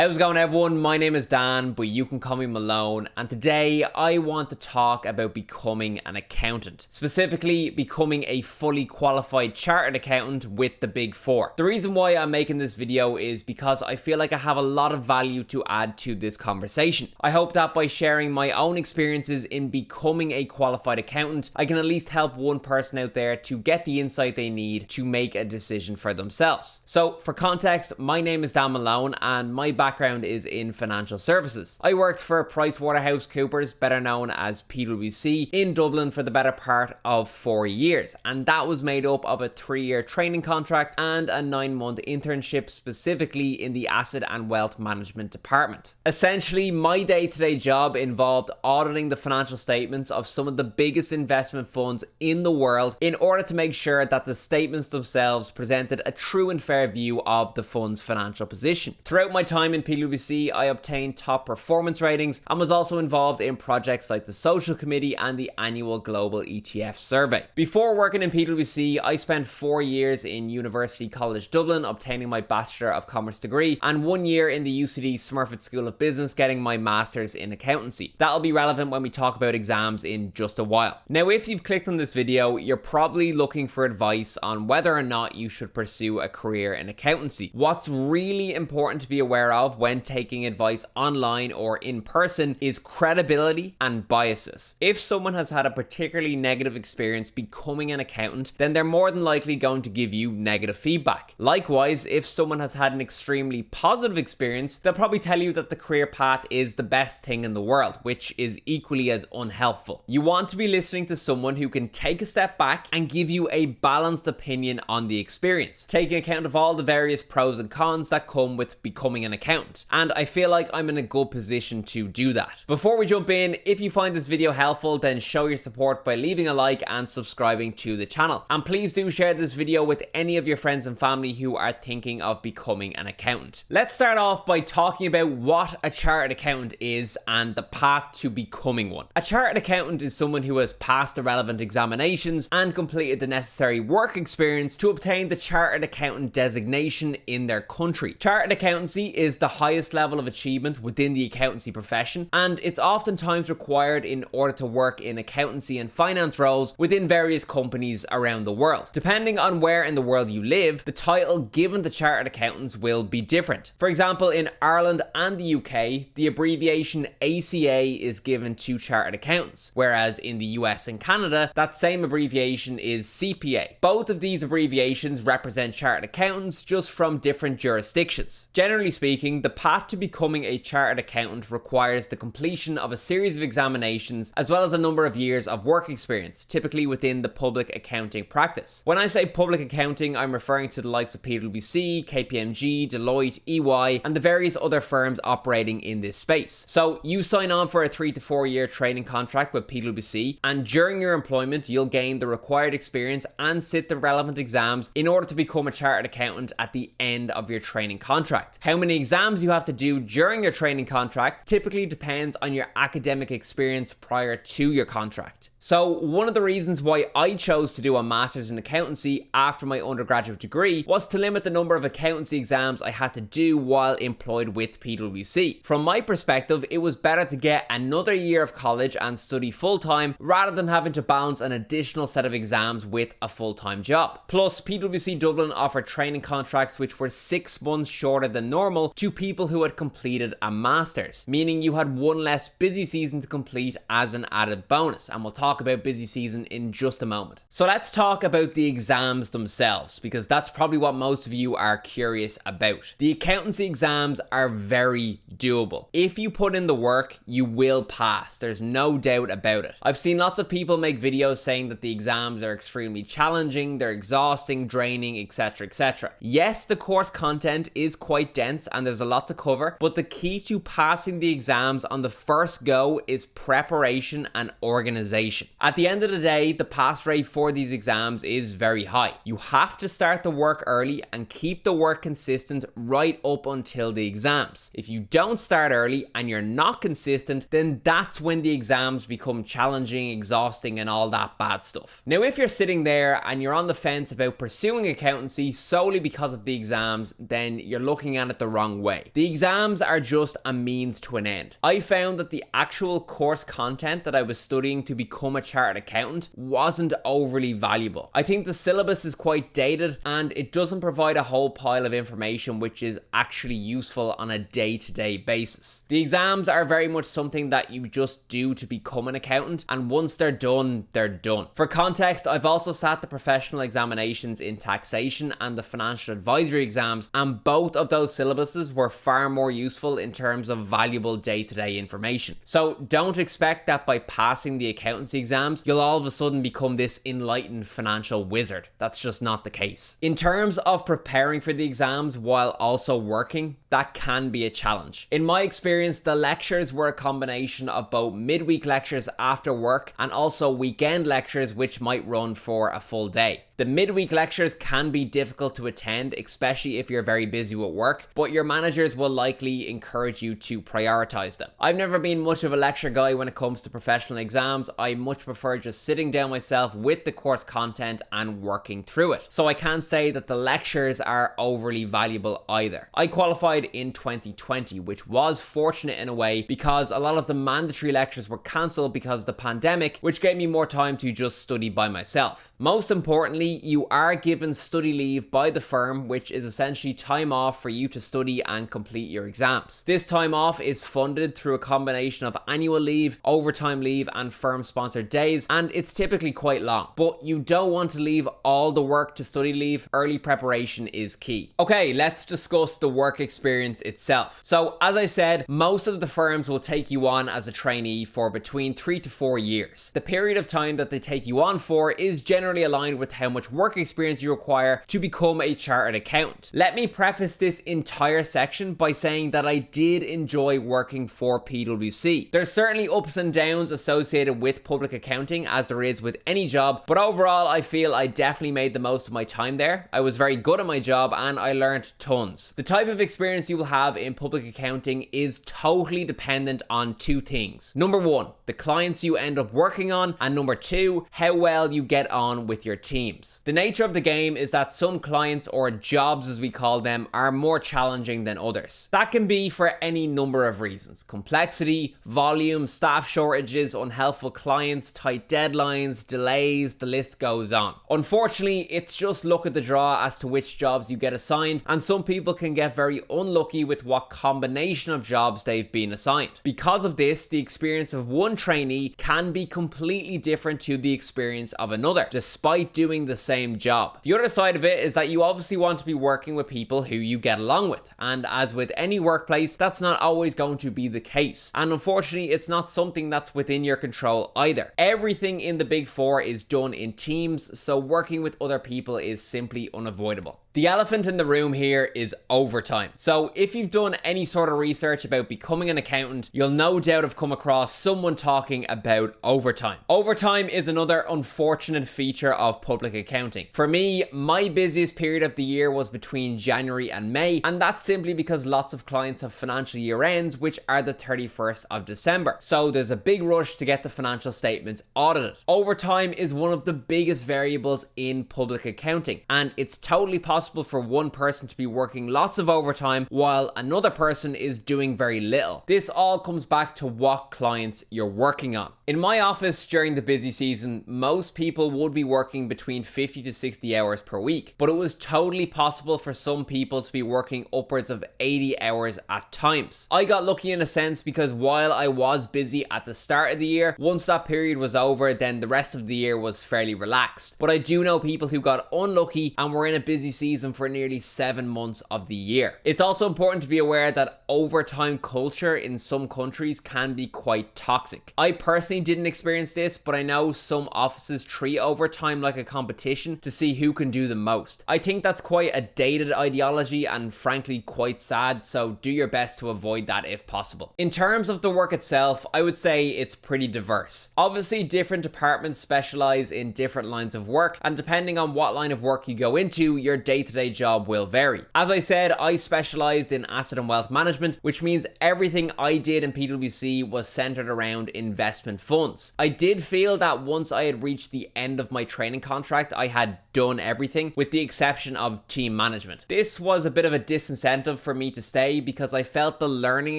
How's it going, everyone? My name is Dan, but you can call me Malone, and today I want to talk about becoming an accountant, specifically becoming a fully qualified chartered accountant with the Big Four. The reason why I'm making this video is because I feel like I have a lot of value to add to this conversation. I hope that by sharing my own experiences in becoming a qualified accountant, I can at least help one person out there to get the insight they need to make a decision for themselves. So for context, my name is Dan Malone and my background is in financial services. I worked for PricewaterhouseCoopers, better known as PwC, in Dublin for the better part of 4 years, and that was made up of a 3-year training contract and a 9-month internship specifically in the asset and wealth management department. Essentially, my day-to-day job involved auditing the financial statements of some of the biggest investment funds in the world in order to make sure that the statements themselves presented a true and fair view of the fund's financial position. Throughout my time in PwC, I obtained top performance ratings and was also involved in projects like the Social Committee and the annual Global ETF survey. Before working in PwC, I spent 4 years in University College Dublin obtaining my Bachelor of Commerce degree and 1 year in the UCD Smurfit School of Business getting my Master's in Accountancy. That'll be relevant when we talk about exams in just a while. Now, if you've clicked on this video, you're probably looking for advice on whether or not you should pursue a career in accountancy. What's really important to be aware of when taking advice online or in person is credibility and biases. If someone has had a particularly negative experience becoming an accountant, then they're more than likely going to give you negative feedback. Likewise, if someone has had an extremely positive experience, they'll probably tell you that the career path is the best thing in the world, which is equally as unhelpful. You want to be listening to someone who can take a step back and give you a balanced opinion on the experience, taking account of all the various pros and cons that come with becoming an accountant. And I feel like I'm in a good position to do that. Before we jump in, if you find this video helpful, then show your support by leaving a like and subscribing to the channel. And please do share this video with any of your friends and family who are thinking of becoming an accountant. Let's start off by talking about what a chartered accountant is and the path to becoming one. A chartered accountant is someone who has passed the relevant examinations and completed the necessary work experience to obtain the chartered accountant designation in their country. Chartered accountancy is the highest level of achievement within the accountancy profession, and it's oftentimes required in order to work in accountancy and finance roles within various companies around the world. Depending on where in the world you live, the title given to chartered accountants will be different. For example, in Ireland and the UK, the abbreviation ACA is given to chartered accountants, whereas in the US and Canada, that same abbreviation is CPA. Both of these abbreviations represent chartered accountants, just from different jurisdictions. Generally speaking, the path to becoming a chartered accountant requires the completion of a series of examinations as well as a number of years of work experience, typically within the public accounting practice. When I say public accounting, I'm referring to the likes of PwC, KPMG, Deloitte, EY, and the various other firms operating in this space. So you sign on for a 3 to 4 year training contract with PwC, and during your employment, you'll gain the required experience and sit the relevant exams in order to become a chartered accountant at the end of your training contract. How many exams you have to do during your training contract typically depends on your academic experience prior to your contract. So one of the reasons why I chose to do a master's in accountancy after my undergraduate degree was to limit the number of accountancy exams I had to do while employed with PwC. From my perspective, it was better to get another year of college and study full-time rather than having to balance an additional set of exams with a full-time job. Plus, PwC Dublin offered training contracts which were 6 months shorter than normal to people who had completed a master's, meaning you had one less busy season to complete as an added bonus, and we'll talk about busy season in just a moment. So let's talk about the exams themselves, because that's probably what most of you are curious about. The accountancy exams are very doable. If you put in the work, you will pass. There's no doubt about it. I've seen lots of people make videos saying that the exams are extremely challenging, they're exhausting, draining, etc, etc. Yes, the course content is quite dense and there's a lot to cover, but the key to passing the exams on the first go is preparation and organization. At the end of the day, the pass rate for these exams is very high. You have to start the work early and keep the work consistent right up until the exams. If you don't don't start early and you're not consistent, then that's when the exams become challenging, exhausting, and all that bad stuff. Now, if you're sitting there and you're on the fence about pursuing accountancy solely because of the exams, then you're looking at it the wrong way. The exams are just a means to an end. I found that the actual course content that I was studying to become a chartered accountant wasn't overly valuable. I think the syllabus is quite dated and it doesn't provide a whole pile of information which is actually useful on a day-to-day basis. The exams are very much something that you just do to become an accountant, and once they're done, they're done. For context, I've also sat the professional examinations in taxation and the financial advisory exams, and both of those syllabuses were far more useful in terms of valuable day-to-day information. So don't expect that by passing the accountancy exams, you'll all of a sudden become this enlightened financial wizard. That's just not the case. In terms of preparing for the exams while also working, that can be a challenge. In my experience, the lectures were a combination of both midweek lectures after work and also weekend lectures which might run for a full day. The midweek lectures can be difficult to attend, especially if you're very busy with work, but your managers will likely encourage you to prioritize them. I've never been much of a lecture guy when it comes to professional exams. I much prefer just sitting down myself with the course content and working through it. So I can't say that the lectures are overly valuable either. I qualified in 2020, which was fortunate in a way because a lot of the mandatory lectures were cancelled because of the pandemic, which gave me more time to just study by myself. Most importantly, you are given study leave by the firm, which is essentially time off for you to study and complete your exams. This time off is funded through a combination of annual leave, overtime leave, and firm-sponsored days, and it's typically quite long. But you don't want to leave all the work to study leave. Early preparation is key. Okay, let's discuss the work experience itself. So, as I said, most of the firms will take you on as a trainee for between 3 to 4 years. The period of time that they take you on for is generally aligned with how much work experience you require to become a chartered accountant. Let me preface this entire section by saying that I did enjoy working for PwC. There's certainly ups and downs associated with public accounting, as there is with any job, but overall I feel I definitely made the most of my time there. I was very good at my job and I learned tons. The type of experience you will have in public accounting is totally dependent on two things. Number one, the clients you end up working on, and number two, how well you get on with your teams. The nature of the game is that some clients, or jobs as we call them, are more challenging than others. That can be for any number of reasons: complexity, volume, staff shortages, unhelpful clients, tight deadlines, delays, the list goes on. Unfortunately, it's just luck of the draw as to which jobs you get assigned, and some people can get very unlucky with what combination of jobs they've been assigned. Because of this, the experience of one trainee can be completely different to the experience of another, despite doing the same job. The other side of it is that you obviously want to be working with people who you get along with, and as with any workplace, that's not always going to be the case, and unfortunately it's not something that's within your control either. Everything in the Big Four is done in teams, so working with other people is simply unavoidable. The elephant in the room here is overtime. So if you've done any sort of research about becoming an accountant, you'll no doubt have come across someone talking about overtime. Overtime is another unfortunate feature of public accounting. For me, my busiest period of the year was between January and May, and that's simply because lots of clients have financial year ends, which are the 31st of December. So there's a big rush to get the financial statements audited. Overtime is one of the biggest variables in public accounting, and it's totally possible for one person to be working lots of overtime while another person is doing very little. This all comes back to what clients you're working on. In my office during the busy season, most people would be working between 50 to 60 hours per week, but it was totally possible for some people to be working upwards of 80 hours at times. I got lucky in a sense because while I was busy at the start of the year, once that period was over, then the rest of the year was fairly relaxed. But I do know people who got unlucky and were in a busy season for nearly 7 months of the year. It's also important to be aware that overtime culture in some countries can be quite toxic. I personally didn't experience this, but I know some offices treat overtime like a competition to see who can do the most. I think that's quite a dated ideology and frankly quite sad, so do your best to avoid that if possible. In terms of the work itself, I would say it's pretty diverse. Obviously, different departments specialize in different lines of work, and depending on what line of work you go into, your day day-to-day job will vary. As I said, I specialized in asset and wealth management, which means everything I did in PwC was centered around investment funds. I did feel that once I had reached the end of my training contract, I had done everything with the exception of team management. This was a bit of a disincentive for me to stay because I felt the learning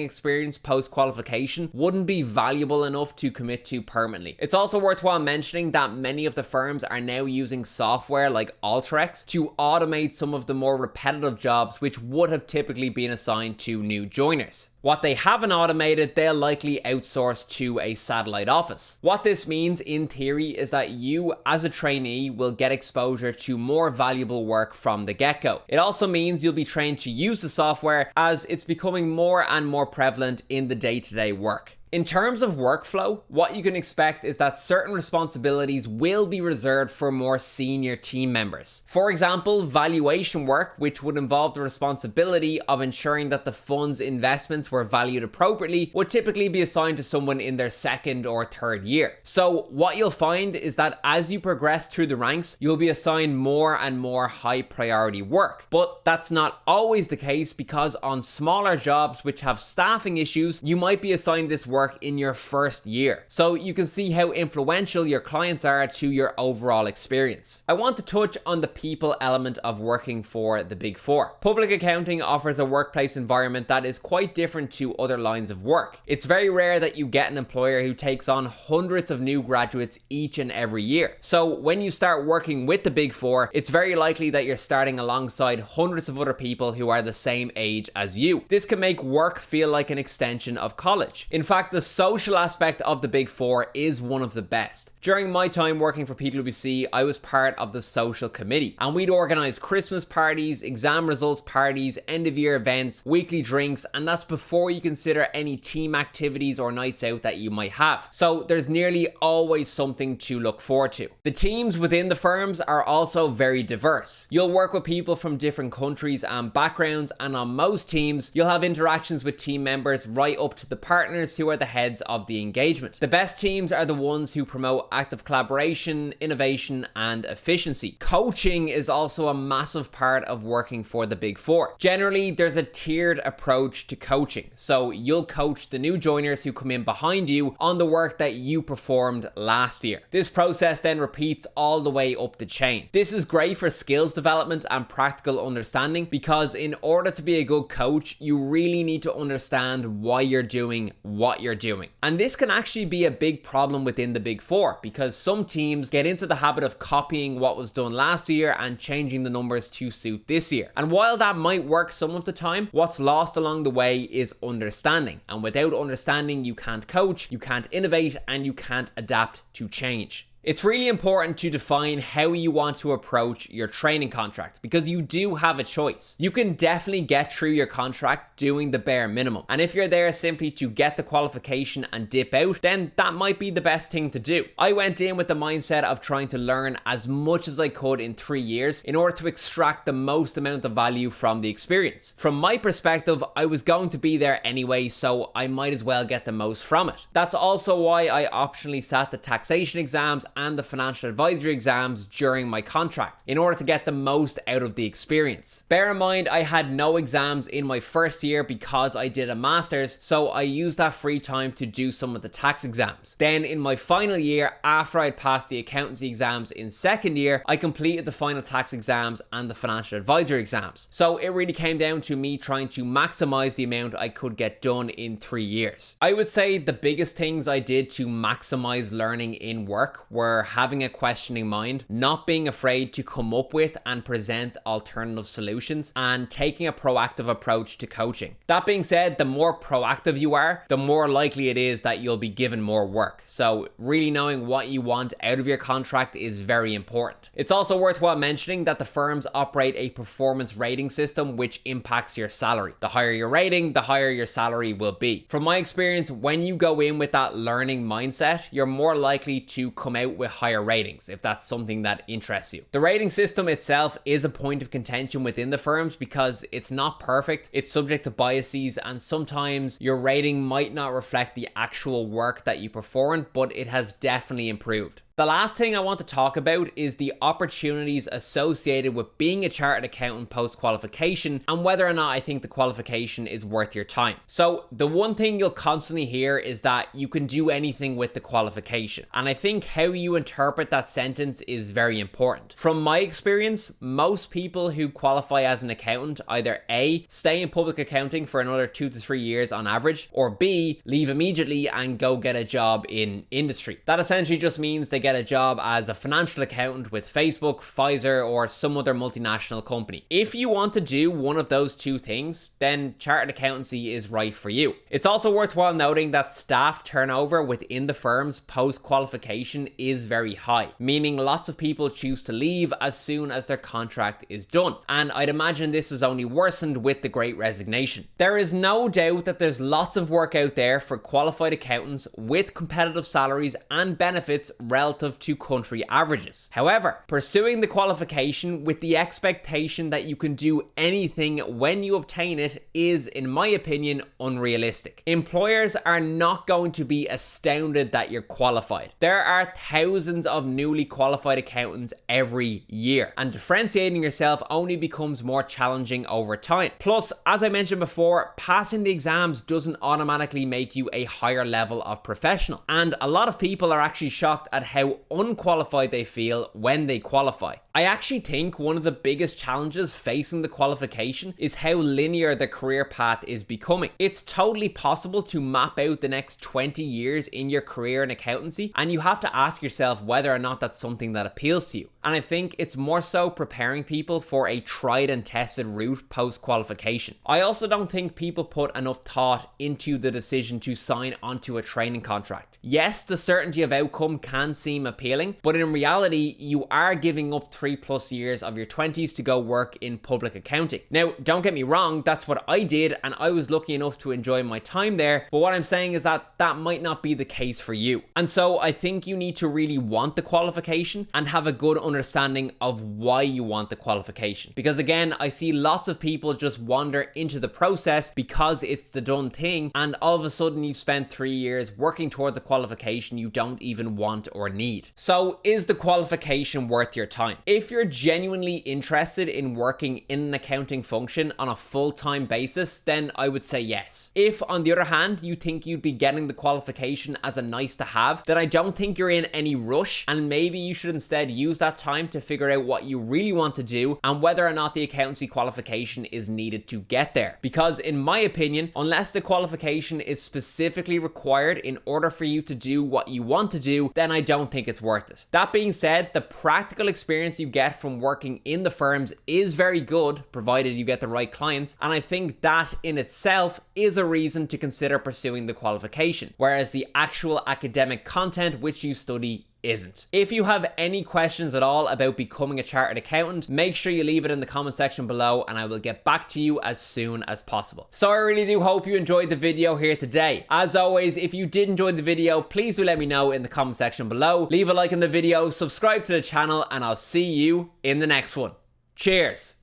experience post-qualification wouldn't be valuable enough to commit to permanently. It's also worthwhile mentioning that many of the firms are now using software like Alteryx to automate some of the more repetitive jobs which would have typically been assigned to new joiners. What they haven't automated, they'll likely outsource to a satellite office. What this means in theory is that you as a trainee will get exposure to more valuable work from the get-go. It also means you'll be trained to use the software as it's becoming more and more prevalent in the day-to-day work. In terms of workflow, what you can expect is that certain responsibilities will be reserved for more senior team members. For example, valuation work, which would involve the responsibility of ensuring that the fund's investments were valued appropriately, would typically be assigned to someone in their second or third year. So what you'll find is that as you progress through the ranks, you'll be assigned more and more high priority work. But that's not always the case because on smaller jobs which have staffing issues, you might be assigned this work in your first year. So you can see how influential your clients are to your overall experience. I want to touch on the people element of working for the Big Four. Public accounting offers a workplace environment that is quite different to other lines of work. It's very rare that you get an employer who takes on hundreds of new graduates each and every year. So when you start working with the Big Four, it's very likely that you're starting alongside hundreds of other people who are the same age as you. This can make work feel like an extension of college. In fact, the social aspect of the Big Four is one of the best. During my time working for PwC, I was part of the social committee, and we'd organize Christmas parties, exam results parties, end of year events, weekly drinks, and that's before you consider any team activities or nights out that you might have. So there's nearly always something to look forward to. The teams within the firms are also very diverse. You'll work with people from different countries and backgrounds, and on most teams, you'll have interactions with team members right up to the partners who are the heads of the engagement. The best teams are the ones who promote active collaboration, innovation, and efficiency. Coaching is also a massive part of working for the Big Four. Generally, there's a tiered approach to coaching. So you'll coach the new joiners who come in behind you on the work that you performed last year. This process then repeats all the way up the chain. This is great for skills development and practical understanding because in order to be a good coach, you really need to understand why you're doing what you're doing. And this can actually be a big problem within the Big Four because some teams get into the habit of copying what was done last year and changing the numbers to suit this year. And while that might work some of the time, what's lost along the way is understanding. And without understanding, you can't coach, you can't innovate, and you can't adapt to change. It's really important to define how you want to approach your training contract because you do have a choice. You can definitely get through your contract doing the bare minimum. And if you're there simply to get the qualification and dip out, then that might be the best thing to do. I went in with the mindset of trying to learn as much as I could in 3 years in order to extract the most amount of value from the experience. From my perspective, I was going to be there anyway, so I might as well get the most from it. That's also why I optionally sat the taxation exams and the financial advisory exams during my contract in order to get the most out of the experience. Bear in mind, I had no exams in my first year because I did a master's, so I used that free time to do some of the tax exams. Then in my final year, after I'd passed the accountancy exams in second year, I completed the final tax exams and the financial advisory exams. So it really came down to me trying to maximize the amount I could get done in 3 years. I would say the biggest things I did to maximize learning in work were having a questioning mind, not being afraid to come up with and present alternative solutions, and taking a proactive approach to coaching. That being said, the more proactive you are, the more likely it is that you'll be given more work. So really knowing what you want out of your contract is very important. It's also worthwhile mentioning that the firms operate a performance rating system which impacts your salary. The higher your rating, the higher your salary will be. From my experience, when you go in with that learning mindset, you're more likely to come out with higher ratings if that's something that interests you. The rating system itself is a point of contention within the firms because it's not perfect, it's subject to biases, and sometimes your rating might not reflect the actual work that you performed, but it has definitely improved. The last thing I want to talk about is the opportunities associated with being a chartered accountant post-qualification and whether or not I think the qualification is worth your time. So the one thing you'll constantly hear is that you can do anything with the qualification. And I think how you interpret that sentence is very important. From my experience, most people who qualify as an accountant either A, stay in public accounting for another 2 to 3 years on average, or B, leave immediately and go get a job in industry. That essentially just means they get a job as a financial accountant with Facebook, Pfizer, or some other multinational company. If you want to do one of those two things, then chartered accountancy is right for you. It's also worthwhile noting that staff turnover within the firms post-qualification is very high, meaning lots of people choose to leave as soon as their contract is done. And I'd imagine this is only worsened with the Great Resignation. There is no doubt that there's lots of work out there for qualified accountants with competitive salaries and benefits relative to country averages. However, pursuing the qualification with the expectation that you can do anything when you obtain it is, in my opinion, unrealistic. Employers are not going to be astounded that you're qualified. There are thousands of newly qualified accountants every year, and differentiating yourself only becomes more challenging over time. Plus, as I mentioned before, passing the exams doesn't automatically make you a higher level of professional, and a lot of people are actually shocked at how unqualified they feel when they qualify. I actually think one of the biggest challenges facing the qualification is how linear the career path is becoming. It's totally possible to map out the next 20 years in your career in accountancy, and you have to ask yourself whether or not that's something that appeals to you. And I think it's more so preparing people for a tried and tested route post-qualification. I also don't think people put enough thought into the decision to sign onto a training contract. Yes, the certainty of outcome can seem appealing, but in reality, you are giving up 3+ years of your 20s to go work in public accounting. Now, don't get me wrong, that's what I did, and I was lucky enough to enjoy my time there, but what I'm saying is that that might not be the case for you. And so I think you need to really want the qualification and have a good understanding of why you want the qualification. Because again, I see lots of people just wander into the process because it's the done thing, and all of a sudden you've spent 3 years working towards a qualification you don't even want or need. So is the qualification worth your time? If you're genuinely interested in working in an accounting function on a full-time basis, then I would say yes. If, on the other hand, you think you'd be getting the qualification as a nice to have, then I don't think you're in any rush, and maybe you should instead use that time to figure out what you really want to do and whether or not the accountancy qualification is needed to get there. Because in my opinion, unless the qualification is specifically required in order for you to do what you want to do, then I don't think it's worth it. That being said, the practical experience you get from working in the firms is very good, provided you get the right clients, and I think that in itself is a reason to consider pursuing the qualification, whereas the actual academic content which you study isn't. If you have any questions at all about becoming a chartered accountant, make sure you leave it in the comment section below and I will get back to you as soon as possible. So I really do hope you enjoyed the video here today. As always, if you did enjoy the video, please do let me know in the comment section below. Leave a like on the video, subscribe to the channel, and I'll see you in the next one. Cheers!